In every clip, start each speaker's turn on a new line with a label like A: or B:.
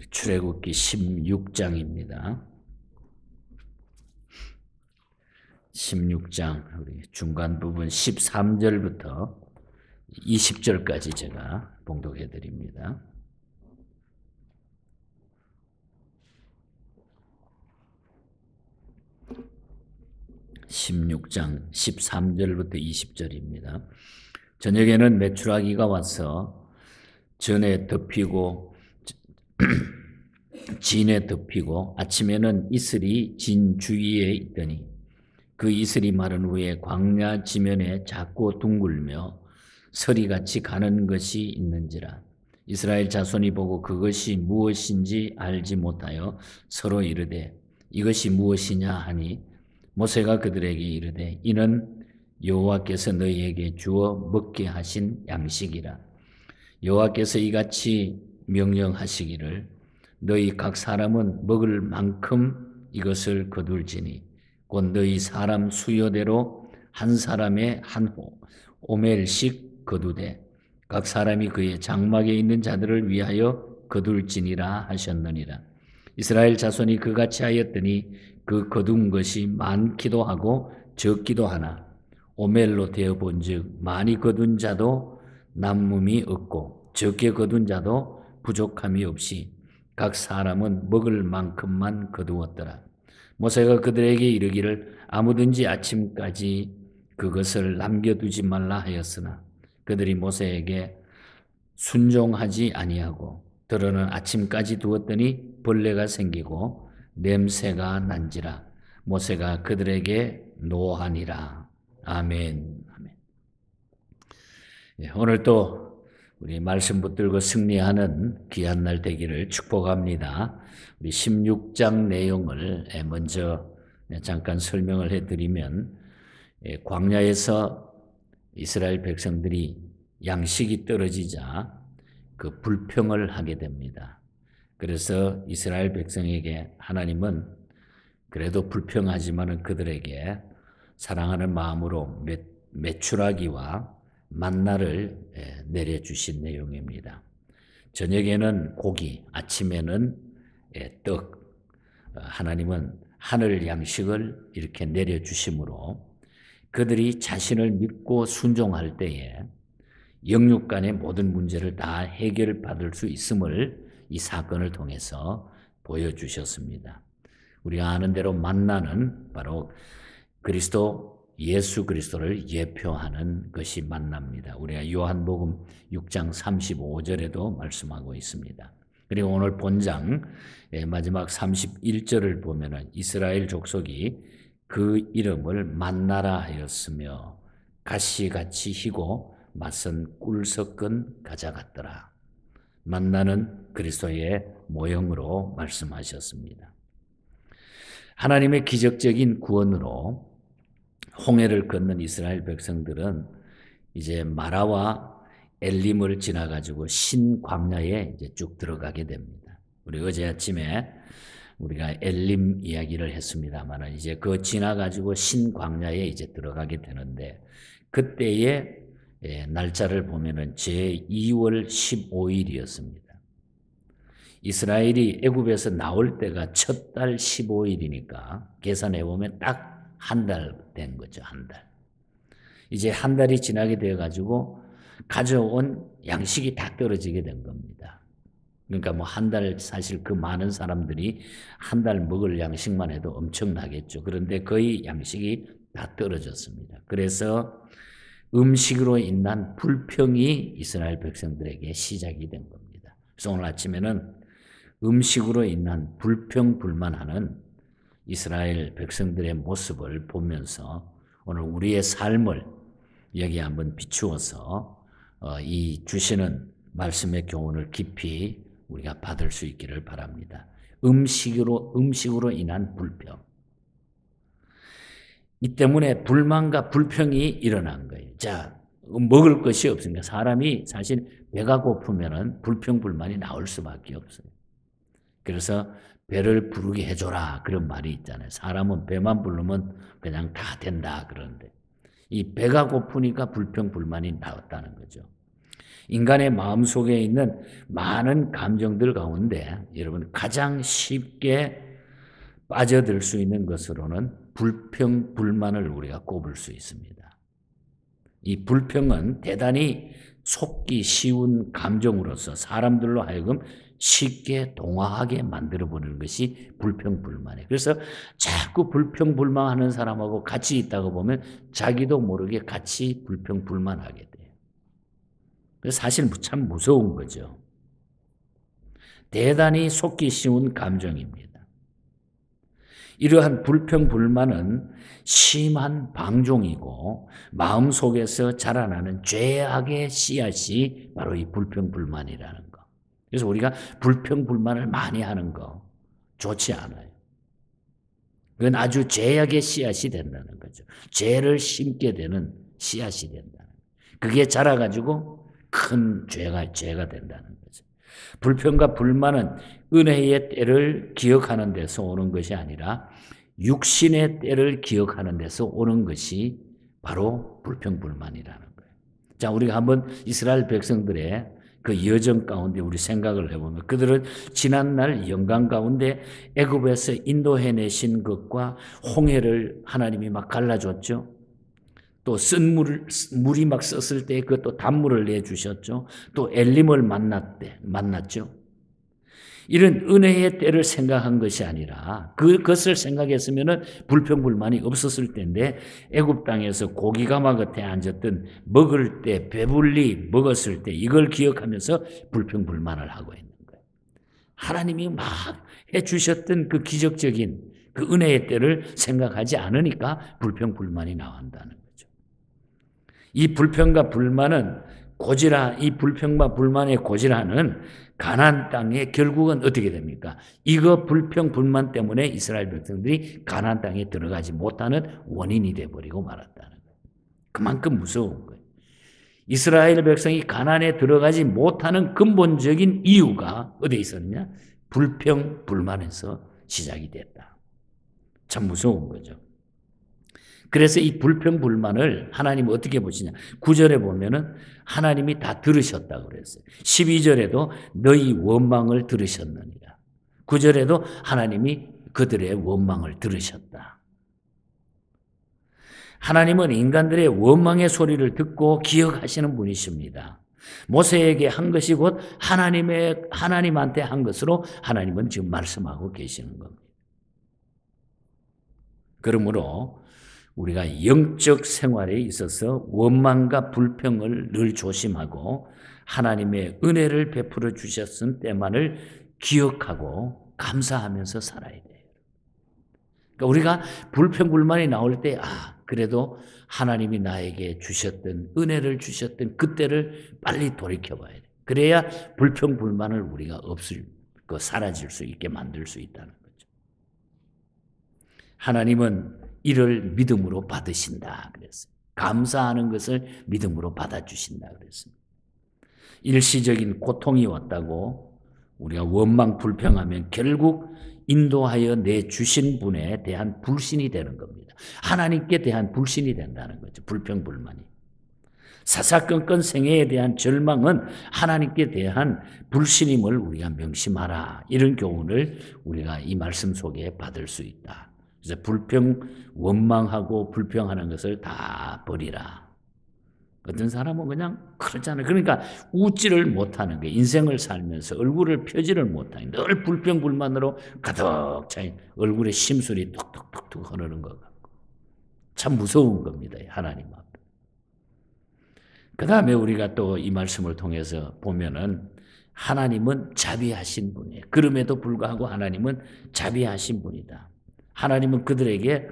A: 출애굽기 16장입니다. 16장 우리 중간 부분 13절부터 20절까지 제가 봉독해 드립니다. (16장) 13절부터 20절입니다. 저녁에는 메추라기가 와서 전에 덮이고 진에 덮이고 아침에는 이슬이 진 주위에 있더니 그 이슬이 마른 후에 광야 지면에 작고 둥글며 서리같이 가는 것이 있는지라. 이스라엘 자손이 보고 그것이 무엇인지 알지 못하여 서로 이르되 이것이 무엇이냐 하니 모세가 그들에게 이르되 이는 여호와께서 너희에게 주어 먹게 하신 양식이라. 여호와께서 이같이 명령하시기를 너희 각 사람은 먹을 만큼 이것을 거둘지니 곧 너희 사람 수요대로 한 사람의 한 오멜씩 거두되 각 사람이 그의 장막에 있는 자들을 위하여 거둘지니라 하셨느니라. 이스라엘 자손이 그같이 하였더니 그 거둔 것이 많기도 하고 적기도 하나 오멜로 되어 본즉 많이 거둔 자도 남음이 없고 적게 거둔 자도 부족함이 없이 각 사람은 먹을 만큼만 거두었더라. 모세가 그들에게 이르기를 아무든지 아침까지 그것을 남겨두지 말라 하였으나 그들이 모세에게 순종하지 아니하고 더러는 아침까지 두었더니 벌레가 생기고 냄새가 난지라. 모세가 그들에게 노하니라. 아멘. 아멘. 오늘 또 우리 말씀 붙들고 승리하는 귀한 날 되기를 축복합니다. 우리 16장 내용을 먼저 잠깐 설명을 해드리면 광야에서 이스라엘 백성들이 양식이 떨어지자 그 불평을 하게 됩니다. 그래서 이스라엘 백성에게 하나님은 그래도 불평하지만은 그들에게 사랑하는 마음으로 메추라기와 만나를 내려주신 내용입니다. 저녁에는 고기, 아침에는 떡. 하나님은 하늘 양식을 이렇게 내려주심으로 그들이 자신을 믿고 순종할 때에 영육 간의 모든 문제를 다 해결받을 수 있음을 이 사건을 통해서 보여주셨습니다. 우리가 아는 대로 만나는 바로 예수 그리스도를 예표하는 것이 만납니다. 우리가 요한복음 6장 35절에도 말씀하고 있습니다. 그리고 오늘 본장 마지막 31절을 보면은 이스라엘 족속이 그 이름을 만나라 하였으며 가시같이 희고 맛은 꿀 섞은 가자 같더라. 만나는 그리스도의 모형으로 말씀하셨습니다. 하나님의 기적적인 구원으로 홍해를 건넌 이스라엘 백성들은 이제 마라와 엘림을 지나가지고 신광야에 이제 쭉 들어가게 됩니다. 우리 어제 아침에 우리가 엘림 이야기를 했습니다만 이제 그 지나가지고 신광야에 이제 들어가게 되는데 그때의 날짜를 보면은 제2월 15일이었습니다. 이스라엘이 애굽에서 나올 때가 첫 달 15일이니까 계산해 보면 딱 한 달 된 거죠. 한 달. 이제 한 달이 지나게 되어가지고 가져온 양식이 다 떨어지게 된 겁니다. 그러니까 뭐 한 달 사실 그 많은 사람들이 한 달 먹을 양식만 해도 엄청나겠죠. 그런데 거의 양식이 다 떨어졌습니다. 그래서 음식으로 인한 불평이 이스라엘 백성들에게 시작이 된 겁니다. 그래서 오늘 아침에는 음식으로 인한 불평 불만하는 이스라엘 백성들의 모습을 보면서 오늘 우리의 삶을 여기 한번 비추어서 이 주시는 말씀의 교훈을 깊이 우리가 받을 수 있기를 바랍니다. 음식으로 인한 불평. 이 때문에 불만과 불평이 일어난 거예요. 자, 먹을 것이 없으니까 사람이 사실 배가 고프면은 불평 불만이 나올 수밖에 없어요. 그래서 배를 부르게 해줘라 그런 말이 있잖아요. 사람은 배만 부르면 그냥 다 된다 그러는데 이 배가 고프니까 불평 불만이 나왔다는 거죠. 인간의 마음속에 있는 많은 감정들 가운데 여러분 가장 쉽게 빠져들 수 있는 것으로는 불평, 불만을 우리가 꼽을 수 있습니다. 이 불평은 대단히 속기 쉬운 감정으로서 사람들로 하여금 쉽게 동화하게 만들어버리는 것이 불평불만이에요. 그래서 자꾸 불평불만하는 사람하고 같이 있다가 보면 자기도 모르게 같이 불평불만하게 돼요. 그래서 사실 참 무서운 거죠. 대단히 속기 쉬운 감정입니다. 이러한 불평불만은 심한 방종이고 마음속에서 자라나는 죄악의 씨앗이 바로 이 불평불만이라는 거. 그래서 우리가 불평불만을 많이 하는 거 좋지 않아요. 그건 아주 죄악의 씨앗이 된다는 거죠. 죄를 심게 되는 씨앗이 된다는 거예요. 그게 자라가지고 큰 죄가 된다는 거죠. 불평과 불만은 은혜의 때를 기억하는 데서 오는 것이 아니라 육신의 때를 기억하는 데서 오는 것이 바로 불평불만이라는 거예요. 자, 우리가 한번 이스라엘 백성들의 그 여정 가운데 우리 생각을 해보면 그들은 지난날 영광 가운데 애굽에서 인도해내신 것과 홍해를 하나님이 막 갈라줬죠. 또 쓴 물이 막 썼을 때 그것도 단물을 내주셨죠. 또 엘림을 만났죠. 이런 은혜의 때를 생각한 것이 아니라 그것을 생각했으면 불평불만이 없었을 텐데 애굽 땅에서 고기가마 곁에 앉았던 먹을 때 배불리 먹었을 때 이걸 기억하면서 불평불만을 하고 있는 거예요. 하나님이 막 해주셨던 그 기적적인 그 은혜의 때를 생각하지 않으니까 불평불만이 나온다는 거죠. 이 불평과 불만은 이 불평과 불만의 고질하는 가나안 땅에 결국은 어떻게 됩니까? 이거 불평 불만 때문에 이스라엘 백성들이 가나안 땅에 들어가지 못하는 원인이 돼버리고 말았다는 거예요. 그만큼 무서운 거예요. 이스라엘 백성이 가나안에 들어가지 못하는 근본적인 이유가 어디에 있었냐? 불평 불만에서 시작이 됐다. 참 무서운 거죠. 그래서 이 불평불만을 하나님이 어떻게 보시냐. 9절에 보면은 하나님이 다 들으셨다고 그랬어요. 12절에도 너희 원망을 들으셨느니라. 9절에도 하나님이 그들의 원망을 들으셨다. 하나님은 인간들의 원망의 소리를 듣고 기억하시는 분이십니다. 모세에게 한 것이 곧 하나님한테 한 것으로 하나님은 지금 말씀하고 계시는 겁니다. 그러므로 우리가 영적 생활에 있어서 원망과 불평을 늘 조심하고 하나님의 은혜를 베풀어 주셨은 때만을 기억하고 감사하면서 살아야 돼요. 그러니까 우리가 불평불만이 나올 때 그래도 하나님이 나에게 주셨던 은혜를 주셨던 그때를 빨리 돌이켜봐야 돼요. 그래야 불평불만을 우리가 사라질 수 있게 만들 수 있다는 거죠. 하나님은 이를 믿음으로 받으신다 그랬어요. 감사하는 것을 믿음으로 받아주신다 그랬습니다. 일시적인 고통이 왔다고 우리가 원망 불평하면 결국 인도하여 내주신 분에 대한 불신이 되는 겁니다. 하나님께 대한 불신이 된다는 거죠. 불평불만이. 사사건건 생애에 대한 절망은 하나님께 대한 불신임을 우리가 명심하라. 이런 교훈을 우리가 이 말씀 속에 받을 수 있다. 그래서 원망하고 불평하는 것을 다 버리라. 어떤 사람은 그냥 그렇잖아요. 그러니까 웃지를 못하는 거예요. 인생을 살면서 얼굴을 펴지를 못하는 늘 불평불만으로 가득 차인 얼굴에 심술이 톡톡톡톡 흐르는 것 같고 참 무서운 겁니다. 하나님 앞에. 그 다음에 우리가 또 이 말씀을 통해서 보면은 하나님은 자비하신 분이에요. 그럼에도 불구하고 하나님은 자비하신 분이다. 하나님은 그들에게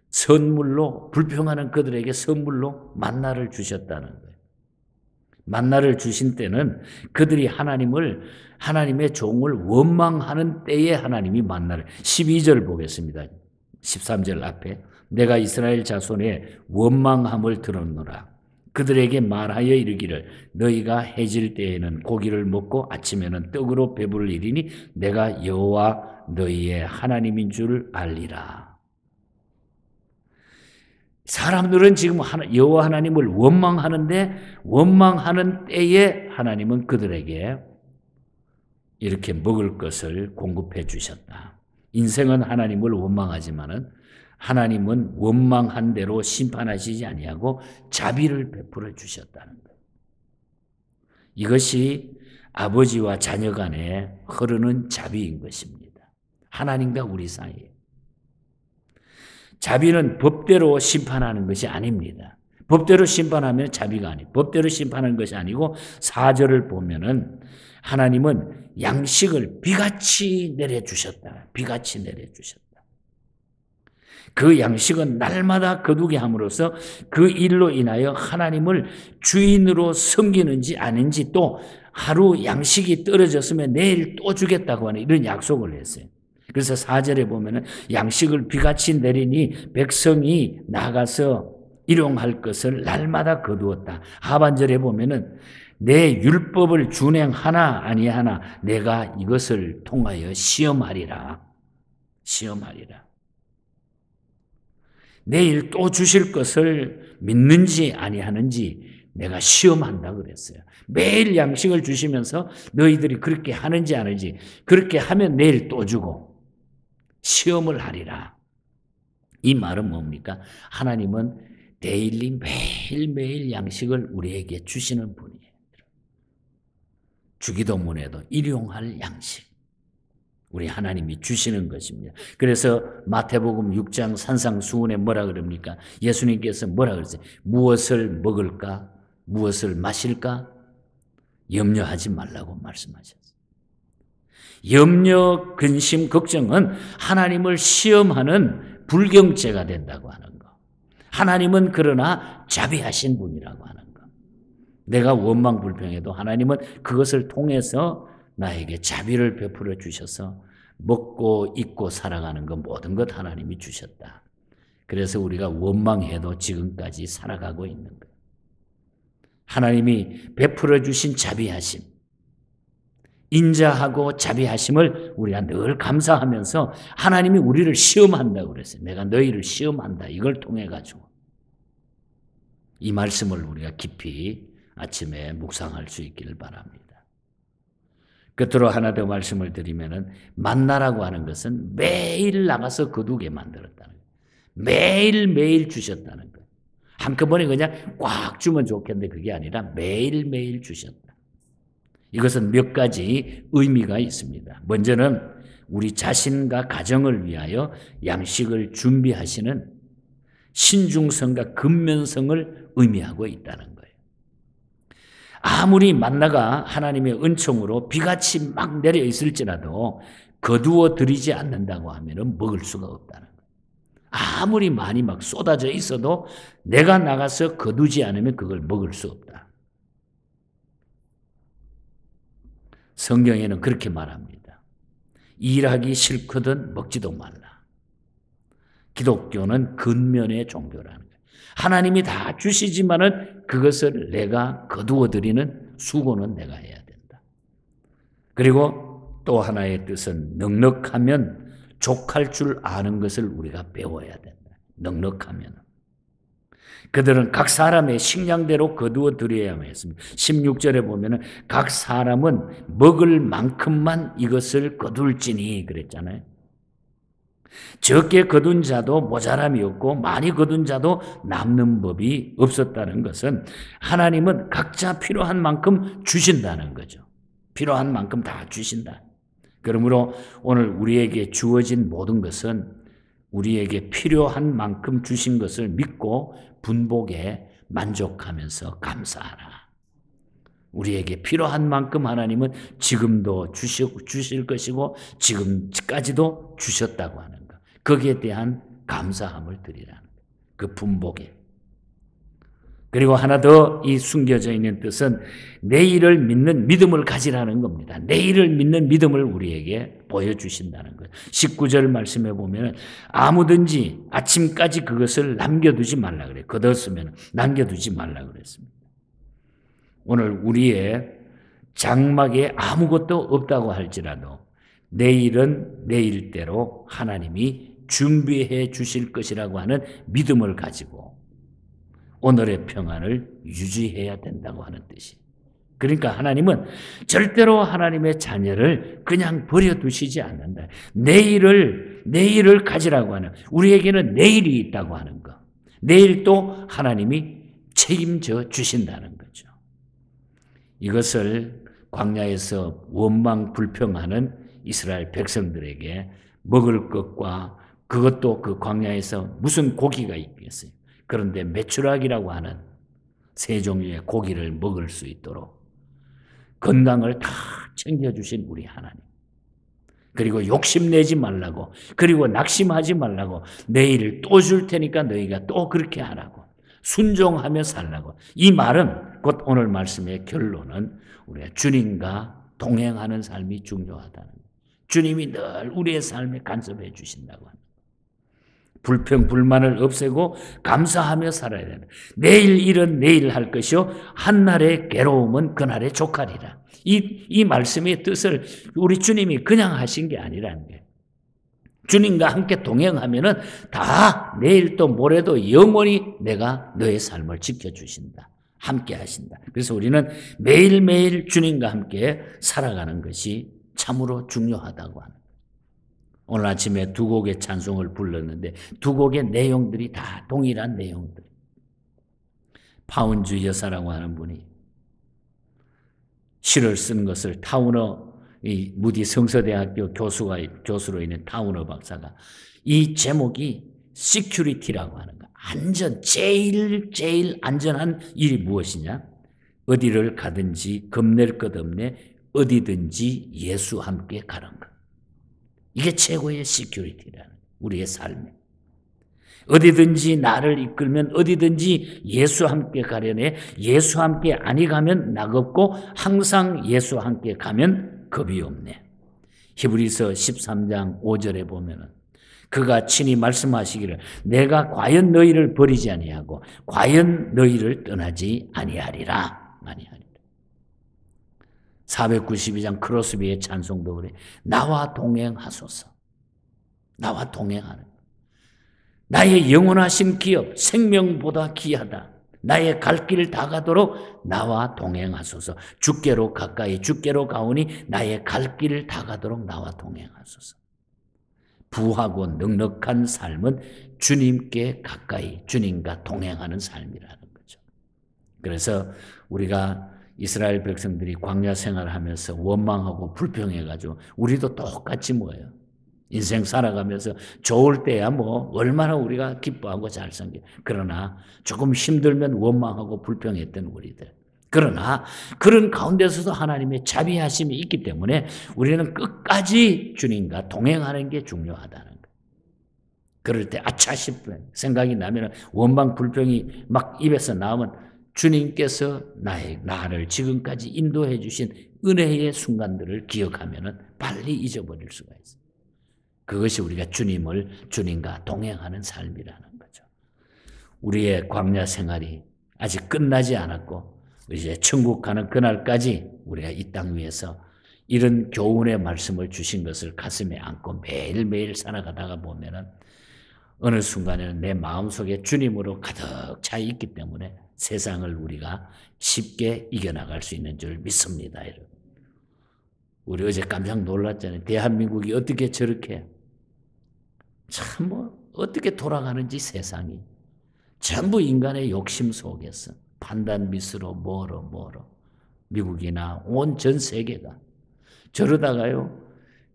A: 선물로 불평하는 그들에게 선물로 만나를 주셨다는 거예요. 만나를 주신 때는 그들이 하나님의 종을 원망하는 때에 하나님이 만나를 12절 보겠습니다. 13절 앞에 내가 이스라엘 자손의 원망함을 들었노라. 그들에게 말하여 이르기를 너희가 해질 때에는 고기를 먹고 아침에는 떡으로 배부르리니 내가 여호와 너희의 하나님인 줄 알리라. 사람들은 지금 여호와 하나님을 원망하는데 원망하는 때에 하나님은 그들에게 이렇게 먹을 것을 공급해 주셨다. 인생은 하나님을 원망하지만은 하나님은 원망한 대로 심판하시지 아니하고 자비를 베풀어 주셨다는 것. 이것이 아버지와 자녀 간에 흐르는 자비인 것입니다. 하나님과 우리 사이에. 자비는 법대로 심판하는 것이 아닙니다. 법대로 심판하면 자비가 아니고 법대로 심판하는 것이 아니고 4절을 보면은 하나님은 양식을 비같이 내려주셨다. 비같이 내려주셨다. 그 양식은 날마다 거두게 함으로써 그 일로 인하여 하나님을 주인으로 섬기는지 아닌지 또 하루 양식이 떨어졌으면 내일 또 주겠다고 하는 이런 약속을 했어요. 그래서 4절에 보면은 양식을 비같이 내리니 백성이 나가서 일용할 것을 날마다 거두었다. 하반절에 보면은 내 율법을 준행하나 아니하나 내가 이것을 통하여 시험하리라. 시험하리라. 내일 또 주실 것을 믿는지 아니하는지 내가 시험한다 그랬어요. 매일 양식을 주시면서 너희들이 그렇게 하는지 안 하는지 그렇게 하면 내일 또 주고 시험을 하리라. 이 말은 뭡니까? 하나님은 데일리 매일매일 양식을 우리에게 주시는 분이에요. 주기도문에도 일용할 양식. 우리 하나님이 주시는 것입니다. 그래서 마태복음 6장 산상수훈에 뭐라 그럽니까? 예수님께서 뭐라 그러세요? 무엇을 먹을까? 무엇을 마실까? 염려하지 말라고 말씀하셨어요. 염려, 근심, 걱정은 하나님을 시험하는 불경죄가 된다고 하는 거. 하나님은 그러나 자비하신 분이라고 하는 거. 내가 원망 불평해도 하나님은 그것을 통해서 나에게 자비를 베풀어 주셔서 먹고 입고 살아가는 것 모든 것 하나님이 주셨다. 그래서 우리가 원망해도 지금까지 살아가고 있는 거예요. 하나님이 베풀어 주신 자비하심, 인자하고 자비하심을 우리가 늘 감사하면서 하나님이 우리를 시험한다고 그랬어요. 내가 너희를 시험한다. 이걸 통해 가지고 이 말씀을 우리가 깊이 아침에 묵상할 수 있기를 바랍니다. 끝으로 하나 더 말씀을 드리면은 만나라고 하는 것은 매일 나가서 거두게 만들었다는 거예요. 매일매일 주셨다는 거예요. 한꺼번에 그냥 꽉 주면 좋겠는데 그게 아니라 매일매일 주셨다. 이것은 몇 가지 의미가 있습니다. 먼저는 우리 자신과 가정을 위하여 양식을 준비하시는 신중성과 근면성을 의미하고 있다는 거예요. 아무리 만나가 하나님의 은총으로 비같이 막 내려 있을지라도 거두어 드리지 않는다고 하면 먹을 수가 없다는 거예요. 아무리 많이 막 쏟아져 있어도 내가 나가서 거두지 않으면 그걸 먹을 수 없다. 성경에는 그렇게 말합니다. 일하기 싫거든 먹지도 말라. 기독교는 근면의 종교라는 거예요. 하나님이 다 주시지만은 그것을 내가 거두어 드리는 수고는 내가 해야 된다. 그리고 또 하나의 뜻은 넉넉하면 족할 줄 아는 것을 우리가 배워야 된다. 넉넉하면. 그들은 각 사람의 식량대로 거두어 드려야만 했습니다. 16절에 보면은 각 사람은 먹을 만큼만 이것을 거둘지니 그랬잖아요. 적게 거둔 자도 모자람이 없고 많이 거둔 자도 남는 법이 없었다는 것은 하나님은 각자 필요한 만큼 주신다는 거죠. 필요한 만큼 다 주신다. 그러므로 오늘 우리에게 주어진 모든 것은 우리에게 필요한 만큼 주신 것을 믿고 분복에 만족하면서 감사하라. 우리에게 필요한 만큼 하나님은 지금도 주실 것이고 지금까지도 주셨다고 하는 것. 거기에 대한 감사함을 드리라는 것. 그 분복에. 그리고 하나 더 이 숨겨져 있는 뜻은 내일을 믿는 믿음을 가지라는 겁니다. 내일을 믿는 믿음을 우리에게 보여주신다는 거예요. 19절 말씀해 보면 아무든지 아침까지 그것을 남겨두지 말라 그래요. 걷었으면 남겨두지 말라 그랬습니다. 오늘 우리의 장막에 아무것도 없다고 할지라도 내일은 내일대로 하나님이 준비해 주실 것이라고 하는 믿음을 가지고 오늘의 평안을 유지해야 된다고 하는 뜻이에요. 그러니까 하나님은 절대로 하나님의 자녀를 그냥 버려두시지 않는다. 내일을 가지라고 하는, 우리에게는 내일이 있다고 하는 것. 내일 또 하나님이 책임져 주신다는 거죠. 이것을 광야에서 원망 불평하는 이스라엘 백성들에게 먹을 것과 그것도 그 광야에서 무슨 고기가 있겠어요. 그런데 메추라기라고 하는 세 종류의 고기를 먹을 수 있도록 건강을 다 챙겨주신 우리 하나님. 그리고 욕심내지 말라고, 그리고 낙심하지 말라고, 내일 또 줄 테니까 너희가 또 그렇게 하라고, 순종하며 살라고. 이 말은 곧 오늘 말씀의 결론은 우리가 주님과 동행하는 삶이 중요하다는 거예요. 주님이 늘 우리의 삶에 간섭해 주신다고 합니다. 불평, 불만을 없애고 감사하며 살아야 된다. 내일 일은 내일 할 것이요 한날의 괴로움은 그날의 족하리라. 이 말씀의 뜻을 우리 주님이 그냥 하신 게 아니라는 거예요. 주님과 함께 동행하면은 다 내일 또 모레도 영원히 내가 너의 삶을 지켜주신다. 함께 하신다. 그래서 우리는 매일매일 주님과 함께 살아가는 것이 참으로 중요하다고 합니다. 오늘 아침에 두 곡의 찬송을 불렀는데 두 곡의 내용들이 다 동일한 내용들. 파운주 여사라고 하는 분이 시를 쓴 것을 타우너, 이 무디 성서대학교 교수로 있는 타우너 박사가 이 제목이 시큐리티라고 하는 거. 안전, 제일 안전한 일이 무엇이냐? 어디를 가든지 겁낼 것 없네, 어디든지 예수 함께 가는 것. 이게 최고의 시큐리티라는 우리의 삶에. 어디든지 나를 이끌면 어디든지 예수 함께 가려네. 예수 함께 아니 가면 낙없고 항상 예수 함께 가면 겁이 없네. 히브리서 13장 5절에 보면은 그가 친히 말씀하시기를 내가 과연 너희를 버리지 아니하고 과연 너희를 떠나지 아니하리라. 492장 크로스비의 찬송도 그래. 나와 동행하소서. 나와 동행하는. 나의 영원하신 기업, 생명보다 귀하다. 나의 갈 길 다 가도록 나와 동행하소서. 주께로 가까이, 주께로 가오니 나의 갈 길 다 가도록 나와 동행하소서. 부하고 넉넉한 삶은 주님께 가까이, 주님과 동행하는 삶이라는 거죠. 그래서 우리가 이스라엘 백성들이 광야 생활하면서 원망하고 불평해가지고 우리도 똑같이 뭐예요? 인생 살아가면서 좋을 때야 뭐 얼마나 우리가 기뻐하고 잘 섬겨. 그러나 조금 힘들면 원망하고 불평했던 우리들. 그러나 그런 가운데서도 하나님의 자비하심이 있기 때문에 우리는 끝까지 주님과 동행하는 게 중요하다는 거예요. 그럴 때 아차 싶은 생각이 나면 원망 불평이 막 입에서 나오면 주님께서 나를 지금까지 인도해 주신 은혜의 순간들을 기억하면 빨리 잊어버릴 수가 있어요. 그것이 우리가 주님과 동행하는 삶이라는 거죠. 우리의 광야 생활이 아직 끝나지 않았고 이제 천국 가는 그날까지 우리가 이 땅 위에서 이런 교훈의 말씀을 주신 것을 가슴에 안고 매일매일 살아가다가 보면은 어느 순간에는 내 마음속에 주님으로 가득 차 있기 때문에 세상을 우리가 쉽게 이겨나갈 수 있는 줄 믿습니다. 여러분. 우리 어제 깜짝 놀랐잖아요. 대한민국이 어떻게 저렇게 참 어떻게 돌아가는지 세상이 전부 인간의 욕심 속에서 판단 미스로 뭐로 미국이나 온 전 세계가 저러다가요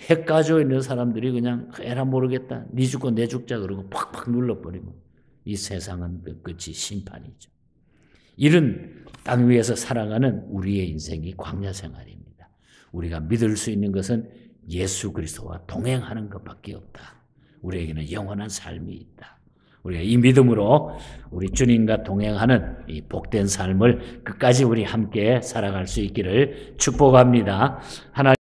A: 핵 가지고 있는 사람들이 그냥 에라 모르겠다 니 죽고 내 죽자 그러고 팍팍 눌러버리면 이 세상은 끝이 심판이죠. 이런 땅 위에서 살아가는 우리의 인생이 광야 생활입니다. 우리가 믿을 수 있는 것은 예수 그리스도와 동행하는 것밖에 없다. 우리에게는 영원한 삶이 있다. 우리가 이 믿음으로 우리 주님과 동행하는 이 복된 삶을 끝까지 우리 함께 살아갈 수 있기를 축복합니다. 하나님